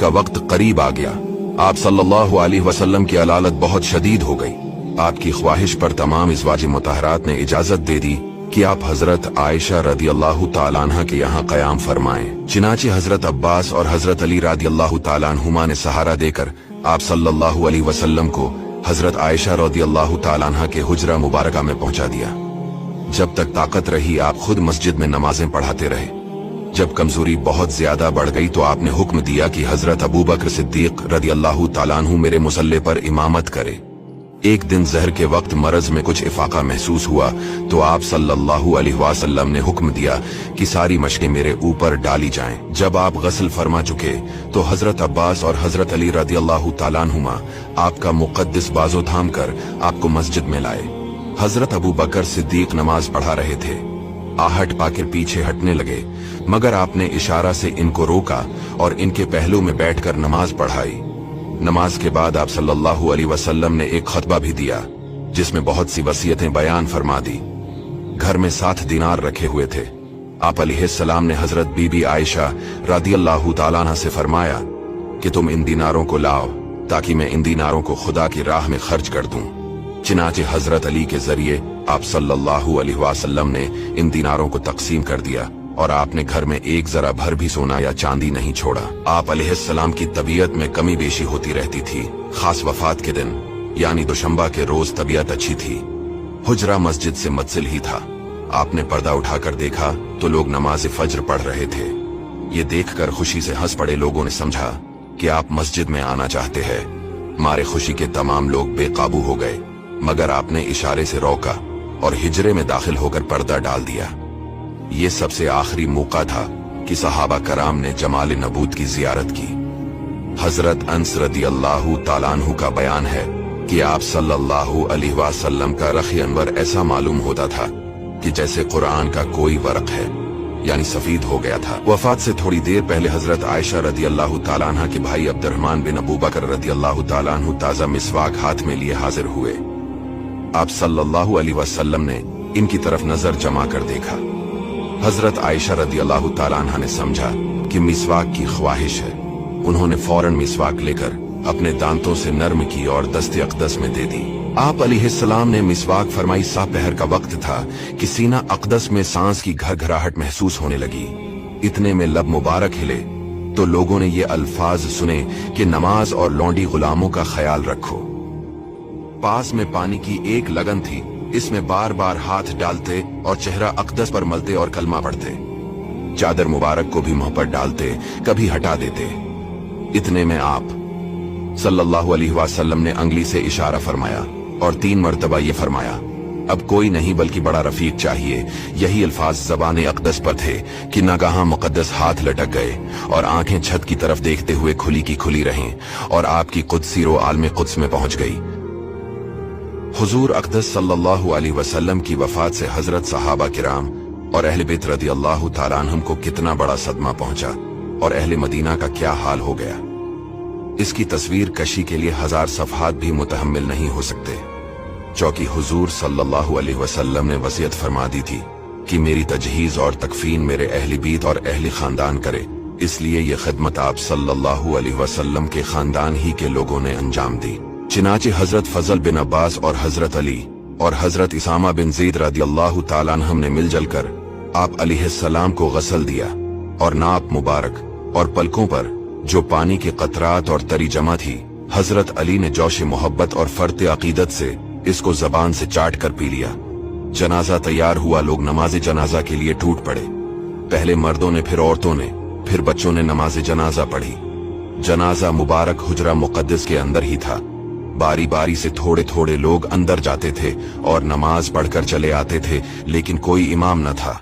का वक्त करीब आ गया। आप सल्लल्लाहु अलैहि वसल्लम की अलालत बहुत शदीद हो गई। आपकी ख्वाहिश पर तमाम इज़वाज मुतहरात ने इजाजत दे दी कि आप हजरत आयशा रदियल्लाहु ताला अन्हा के यहाँ क़याम फरमाएं। चिनाचे हजरत अब्बास और हजरत अली रदियल्लाहु ताला अन्हुमा ने सहारा देकर आप सल्लल्लाहु अलैहि वसल्लम को हजरत आयशा रदियल्लाहु ताला अन्हा के हुजरा मुबारका में पहुंचा दिया। जब तक ताकत रही आप खुद मस्जिद में नमाजें पढ़ाते रहे। जब कमजोरी बहुत ज्यादा बढ़ गई तो आपने हुक्म दिया कि हजरत अबू बकर सिद्दीक रदियल्लाहु ताला अन्हु मेरे मुसल्ले पर इमामत करे। एक दिन ज़हर के वक्त मरज में कुछ इफाका महसूस हुआ तो आप सल्लल्लाहु अलैहि वसल्लम ने हुक्म दिया कि सारी मशकें मेरे ऊपर डाली जाएं। जब आप गस्ल फरमा चुके तो हजरत अब्बास और हजरत अली रदियल्लाहु ताला अन्हुमा आपका मुक़द्दस बाजो थाम कर आपको मस्जिद में लाए। हजरत अबू बकर सिद्दीक नमाज पढ़ा रहे थे। आहट पाकर पीछे हटने लगे, मगर आपने इशारा से इनको रोका और इनके पहलू में बैठकर नमाज पढ़ाई। नमाज के बाद आप सल्लल्लाहु अलैहि वसल्लम ने एक खुतबा भी दिया जिसमें बहुत सी वसीयतें बयान फरमा दी। घर में 7 दीनार रखे हुए थे। आप अलैहिस्सलाम ने हजरत बीबी आयशा रदियल्लाहु ताला अन्हा से फरमाया कि तुम इन दीनारों को लाओ ताकि मैं इन दीनारों को खुदा की राह में खर्च कर दूं। चिनाचे हजरत अली के जरिए आप सल्लल्लाहु अलैहि वसल्लम ने इन दीनारों को तकसीम कर दिया और आपने घर में एक जरा भर भी सोना या चांदी नहीं छोड़ा। आप अलैहिस्सलाम की तबीयत में कमी बेशी होती रहती थी। खास वफात के दिन यानी दुशंबा के रोज तबीयत अच्छी थी। हुजरा मस्जिद से मुत्सिल ही था। आपने पर्दा उठाकर देखा तो लोग नमाज फज्र पढ़ रहे थे। ये देखकर खुशी से हंस पड़े लोगों ने समझा कि आप मस्जिद में आना चाहते हैं। मारे खुशी के तमाम लोग बेकाबू हो गए, मगर आपने इशारे से रोका और हिजरे में दाखिल होकर पर्दा डाल दिया। ये सबसे आखिरी मौका था कि सहाबा कराम ने जमाल नबूत की जियारत की। हजरत अनस रदियल्लाहु ताला अन्हु का बयान है कि आप सल्लल्लाहु अलैहि वसल्लम का रख अनवर ऐसा मालूम होता था कि जैसे कुरान का कोई वरक है, यानी सफेद हो गया था। वफात से थोड़ी देर पहले हजरत आयशा रदियल्लाहु ताला अन्हा के भाई अब्दुर्रहमान बिन अबू बकर रदियल्लाहु ताला अन्हु ताजा मिसवाक हाथ में लिए हाजिर हुए। आप सल्लल्लाहु अलैहि वसल्लम ने इनकी तरफ नजर जमा कर देखा। हजरत आयशा रदियल्लाहु ताला अन्हा ने समझा कि मिसवाक की ख्वाहिश है। उन्होंने फौरन मिसवाक लेकर अपने दांतों से नर्म की और दस्ते अक़दस में दे दी। आप अलैहिस्सलाम ने मिसवाक फरमाई। पहर का वक्त था कि सीना अक़दस में सांस की घरघराहट महसूस होने लगी। इतने में लब मुबारक हिले तो लोगों ने ये अल्फाज सुने कि नमाज और लौंडी गुलामों का ख्याल रखो। पास में पानी की एक लगन थी, इसमें बार बार हाथ डालते और चेहरा अक़दस पर मलते और कलमा पढ़ते। चादर मुबारक को भी मुंह पर डालते, कभी हटा देते। इतने में आप सल्लल्लाहु अलैहि वसल्लम ने अंगली से इशारा फरमाया और 3 मरतबा ये फरमाया, अब कोई नहीं बल्कि बड़ा रफीक चाहिए। यही अल्फाज ज़बान अक़दस पर थे कि नागाहां मुक़द्दस हाथ लटक गए और आंखें छत की तरफ देखते हुए खुली की खुली रहें और आपकी कुदसी रो आलम कुद्स में पहुंच गई। हुजूर अक़दस सल्लल्लाहु अलैहि वसल्लम की वफात से हजरत सहाबा किराम और अहले बैत रदियल्लाहु ताला अन्हुम को कितना बड़ा सदमा पहुंचा और अहले मदीना का क्या हाल हो गया, इसकी तस्वीर कशी के लिए 1000 सफ़हात भी मुतहम्मिल नहीं हो सकते। चूँकि हुजूर सल्लल्लाहु अलैहि वसल्लम ने वसीयत फरमा दी थी कि मेरी तजहीज और तकफीन मेरे अहले बीत और अहले खानदान करे, इसलिए ये खिदमत आप सल्लल्लाहु अलैहि वसल्लम के खानदान ही के लोगों ने अंजाम दी। चिनाचे हजरत फजल बिन अब्बास और हजरत अली और हजरत इसामा बिन ज़ैद रदियल्लाहु ताला अन्हुम ने मिलजुल कर आप अलैहिस्सलाम को गसल दिया और नाप मुबारक और पलकों पर जो पानी के कतरात और तरी जमा थी, हजरत अली ने जोश मोहब्बत और फर्त अकीदत से इसको जबान से चाट कर पी लिया। जनाजा तैयार हुआ। लोग नमाज जनाजा के लिए टूट पड़े। पहले मर्दों ने, फिर औरतों ने, फिर बच्चों ने नमाज जनाजा पढ़ी। जनाजा मुबारक हुजरा मुक़द्दस के अंदर ही था। बारी बारी से थोड़े थोड़े लोग अंदर जाते थे और नमाज पढ़कर चले आते थे, लेकिन कोई इमाम न था।